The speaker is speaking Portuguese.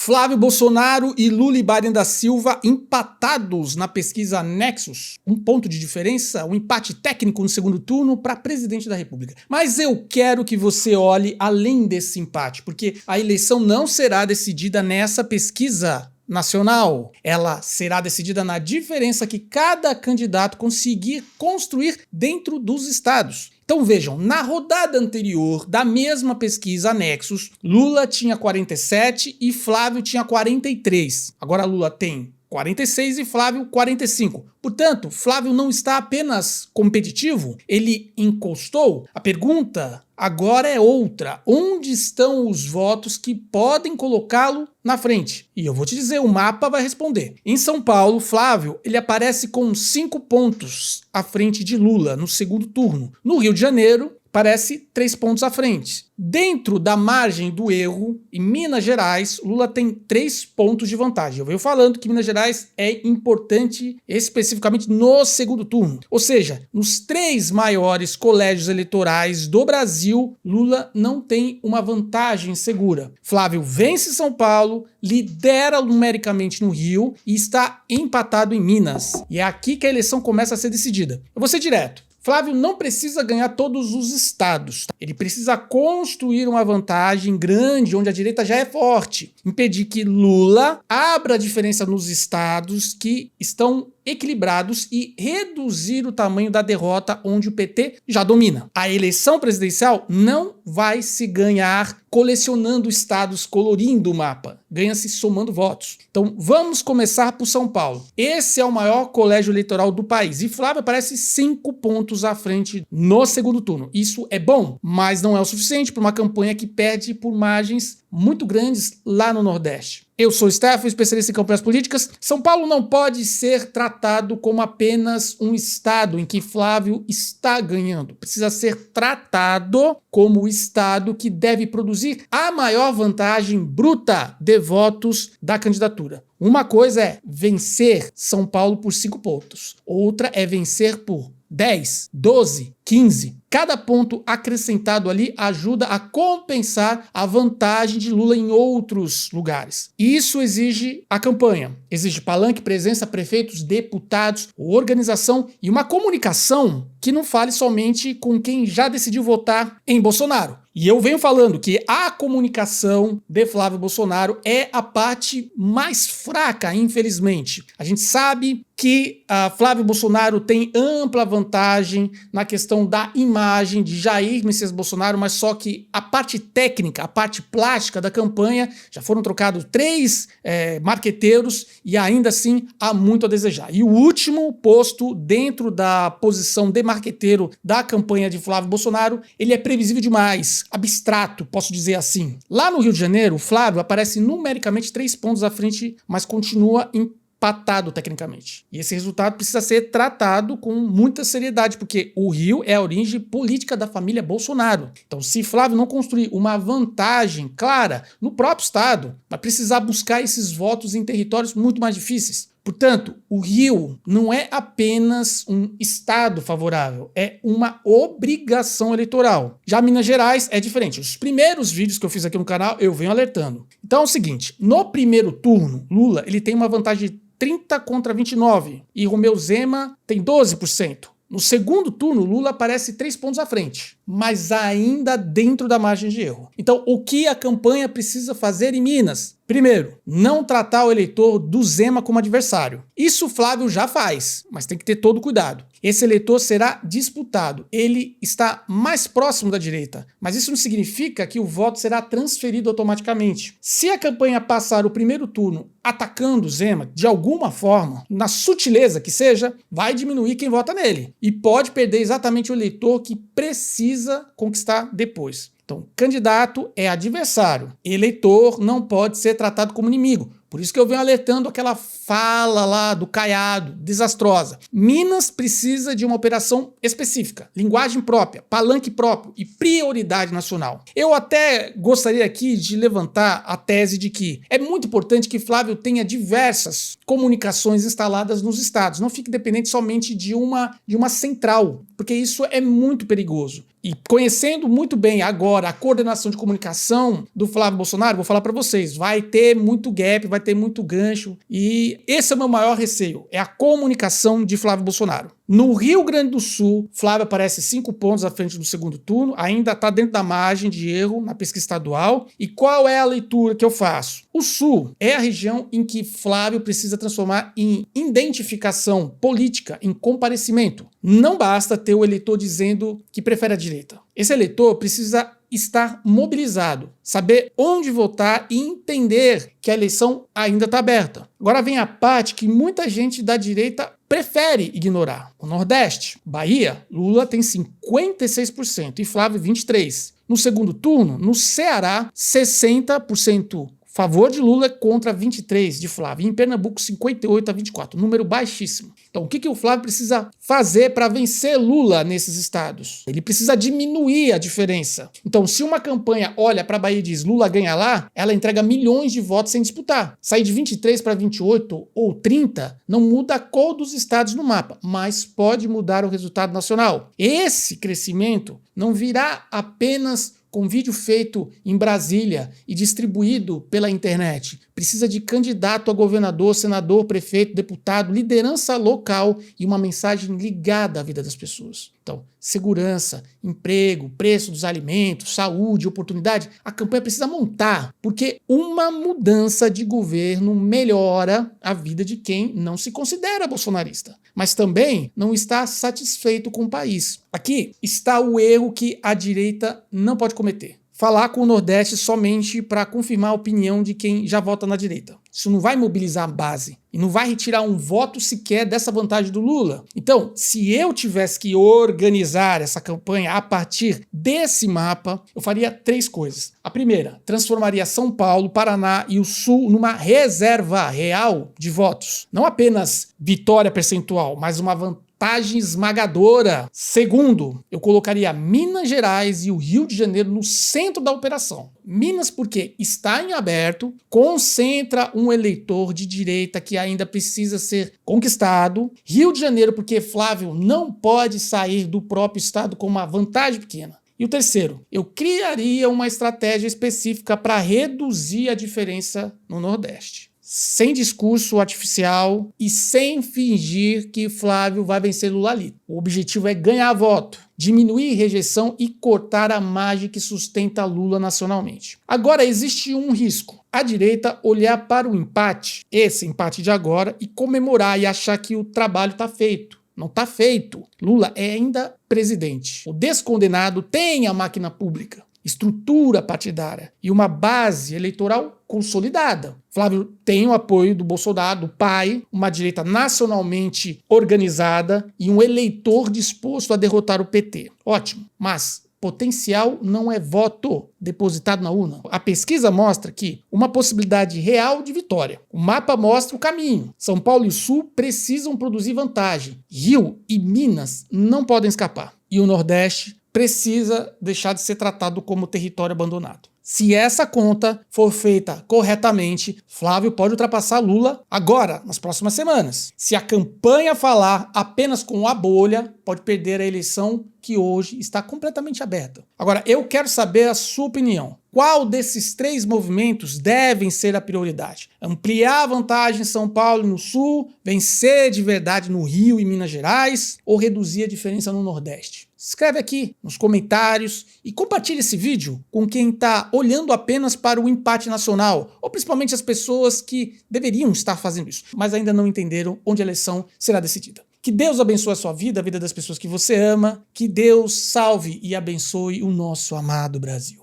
Flávio Bolsonaro e Lula e Biden da Silva empatados na pesquisa Nexus. Um ponto de diferença, um empate técnico no segundo turno para presidente da República. Mas eu quero que você olhe além desse empate, porque a eleição não será decidida nessa pesquisa nacional. Ela será decidida na diferença que cada candidato conseguir construir dentro dos estados. Então vejam, na rodada anterior da mesma pesquisa Nexus, Lula tinha 47 e Flávio tinha 43. Agora Lula tem 46 e Flávio 45. Portanto, Flávio não está apenas competitivo, ele encostou. A pergunta agora é outra. Onde estão os votos que podem colocá-lo na frente? E eu vou te dizer, o mapa vai responder. Em São Paulo, Flávio, ele aparece com 5 pontos à frente de Lula no segundo turno. No Rio de Janeiro, parece 3 pontos à frente. Dentro da margem do erro, em Minas Gerais, Lula tem 3 pontos de vantagem. Eu venho falando que Minas Gerais é importante especificamente no segundo turno. Ou seja, nos 3 maiores colégios eleitorais do Brasil, Lula não tem uma vantagem segura. Flávio vence São Paulo, lidera numericamente no Rio e está empatado em Minas. E é aqui que a eleição começa a ser decidida. Eu vou ser direto. Flávio não precisa ganhar todos os estados. Ele precisa construir uma vantagem grande onde a direita já é forte. Impedir que Lula abra a diferença nos estados que estão equilibrados e reduzir o tamanho da derrota onde o PT já domina. A eleição presidencial não vai se ganhar colecionando estados, colorindo o mapa. Ganha-se somando votos. Então vamos começar por São Paulo. Esse é o maior colégio eleitoral do país e Flávio aparece 5 pontos à frente no segundo turno. Isso é bom, mas não é o suficiente para uma campanha que perde por margens muito grandes lá no Nordeste. Eu sou Stefano, especialista em campanhas políticas. São Paulo não pode ser tratado como apenas um estado em que Flávio está ganhando. Precisa ser tratado como o estado que deve produzir a maior vantagem bruta de votos da candidatura. Uma coisa é vencer São Paulo por 5 pontos. Outra é vencer por 10, 12, 15. Cada ponto acrescentado ali ajuda a compensar a vantagem de Lula em outros lugares. Isso exige a campanha. Exige palanque, presença, prefeitos, deputados, organização e uma comunicação que não fale somente com quem já decidiu votar em Bolsonaro. E eu venho falando que a comunicação de Flávio Bolsonaro é a parte mais fraca, infelizmente. A gente sabe que Flávio Bolsonaro tem ampla vantagem na questão da imagem de Jair Messias Bolsonaro, mas só que a parte técnica, a parte plástica da campanha, já foram trocados 3 marqueteiros e ainda assim há muito a desejar. E o último posto dentro da posição de marqueteiro da campanha de Flávio Bolsonaro, ele é previsível demais, abstrato, posso dizer assim. Lá no Rio de Janeiro, o Flávio aparece numericamente 3 pontos à frente, mas continua empatado tecnicamente. E esse resultado precisa ser tratado com muita seriedade, porque o Rio é a origem política da família Bolsonaro. Então, se Flávio não construir uma vantagem clara no próprio estado, vai precisar buscar esses votos em territórios muito mais difíceis. Portanto, o Rio não é apenas um estado favorável, é uma obrigação eleitoral. Já Minas Gerais é diferente. Os primeiros vídeos que eu fiz aqui no canal, eu venho alertando. Então é o seguinte, no primeiro turno, Lula ele tem uma vantagem de 30 contra 29 e Romeu Zema tem 12%. No segundo turno, Lula aparece 3 pontos à frente, mas ainda dentro da margem de erro. Então, o que a campanha precisa fazer em Minas? Primeiro, não tratar o eleitor do Zema como adversário. Isso Flávio já faz, mas tem que ter todo cuidado. Esse eleitor será disputado. Ele está mais próximo da direita, mas isso não significa que o voto será transferido automaticamente. Se a campanha passar o primeiro turno atacando o Zema, de alguma forma, na sutileza que seja, vai diminuir quem vota nele. E pode perder exatamente o eleitor que precisa conquistar depois. Então, candidato é adversário. Eleitor não pode ser tratado como inimigo. Por isso que eu venho alertando aquela fala lá do Caiado, desastrosa. Minas precisa de uma operação específica, linguagem própria, palanque próprio e prioridade nacional. Eu até gostaria aqui de levantar a tese de que é muito importante que Flávio tenha diversas comunicações instaladas nos estados, não fique dependente somente de uma central, porque isso é muito perigoso. E conhecendo muito bem agora a coordenação de comunicação do Flávio Bolsonaro, vou falar para vocês, vai ter muito gap, vai ter muito gancho, e esse é o meu maior receio, é a comunicação de Flávio Bolsonaro. No Rio Grande do Sul, Flávio aparece 5 pontos à frente do segundo turno, ainda está dentro da margem de erro na pesquisa estadual. E qual é a leitura que eu faço? O Sul é a região em que Flávio precisa transformar em identificação política, em comparecimento. Não basta ter o eleitor dizendo que prefere a direita. Esse eleitor precisa estar mobilizado, saber onde votar e entender que a eleição ainda está aberta. Agora vem a parte que muita gente da direita prefere ignorar. O Nordeste, Bahia, Lula tem 56% e Flávio 23%. No segundo turno, no Ceará, 60% favor de Lula contra 23% de Flávio. E em Pernambuco, 58-24%, número baixíssimo. Então, o que o Flávio precisa fazer para vencer Lula nesses estados? Ele precisa diminuir a diferença. Então, se uma campanha olha para a Bahia e diz Lula ganha lá, ela entrega milhões de votos sem disputar. Sair de 23 para 28 ou 30 não muda a cor dos estados no mapa, mas pode mudar o resultado nacional. Esse crescimento não virá apenas com vídeo feito em Brasília e distribuído pela internet. Precisa de candidato a governador, senador, prefeito, deputado, liderança local e uma mensagem ligada à vida das pessoas. Então, segurança, emprego, preço dos alimentos, saúde, oportunidade, a campanha precisa montar, porque uma mudança de governo melhora a vida de quem não se considera bolsonarista, mas também não está satisfeito com o país. Aqui está o erro que a direita não pode cometer. Falar com o Nordeste somente para confirmar a opinião de quem já vota na direita. Isso não vai mobilizar a base e não vai retirar um voto sequer dessa vantagem do Lula. Então, se eu tivesse que organizar essa campanha a partir desse mapa, eu faria 3 coisas. A primeira, transformaria São Paulo, Paraná e o Sul numa reserva real de votos. Não apenas vitória percentual, mas uma vantagem esmagadora. Segundo, eu colocaria Minas Gerais e o Rio de Janeiro no centro da operação. Minas porque está em aberto, concentra um eleitor de direita que ainda precisa ser conquistado. Rio de Janeiro porque Flávio não pode sair do próprio estado com uma vantagem pequena. E o terceiro, eu criaria uma estratégia específica para reduzir a diferença no Nordeste. Sem discurso artificial e sem fingir que Flávio vai vencer Lula ali. O objetivo é ganhar voto, diminuir rejeição e cortar a margem que sustenta Lula nacionalmente. Agora, existe um risco. A direita olhar para o empate, esse empate de agora, e comemorar e achar que o trabalho está feito. Não está feito. Lula é ainda presidente. O descondenado tem a máquina pública, estrutura partidária e uma base eleitoral consolidada. Flávio tem o apoio do Bolsonaro, do pai, uma direita nacionalmente organizada e um eleitor disposto a derrotar o PT. Ótimo, mas potencial não é voto depositado na urna. A pesquisa mostra que uma possibilidade real de vitória. O mapa mostra o caminho. São Paulo e o Sul precisam produzir vantagem. Rio e Minas não podem escapar. E o Nordeste precisa deixar de ser tratado como território abandonado. Se essa conta for feita corretamente, Flávio pode ultrapassar Lula agora, nas próximas semanas. Se a campanha falar apenas com a bolha, pode perder a eleição que hoje está completamente aberta. Agora, eu quero saber a sua opinião. Qual desses 3 movimentos devem ser a prioridade? Ampliar a vantagem em São Paulo e no Sul, vencer de verdade no Rio e Minas Gerais ou reduzir a diferença no Nordeste? Escreve aqui nos comentários e compartilhe esse vídeo com quem está olhando apenas para o empate nacional, ou principalmente as pessoas que deveriam estar fazendo isso, mas ainda não entenderam onde a eleição será decidida. Que Deus abençoe a sua vida, a vida das pessoas que você ama, que Deus salve e abençoe o nosso amado Brasil.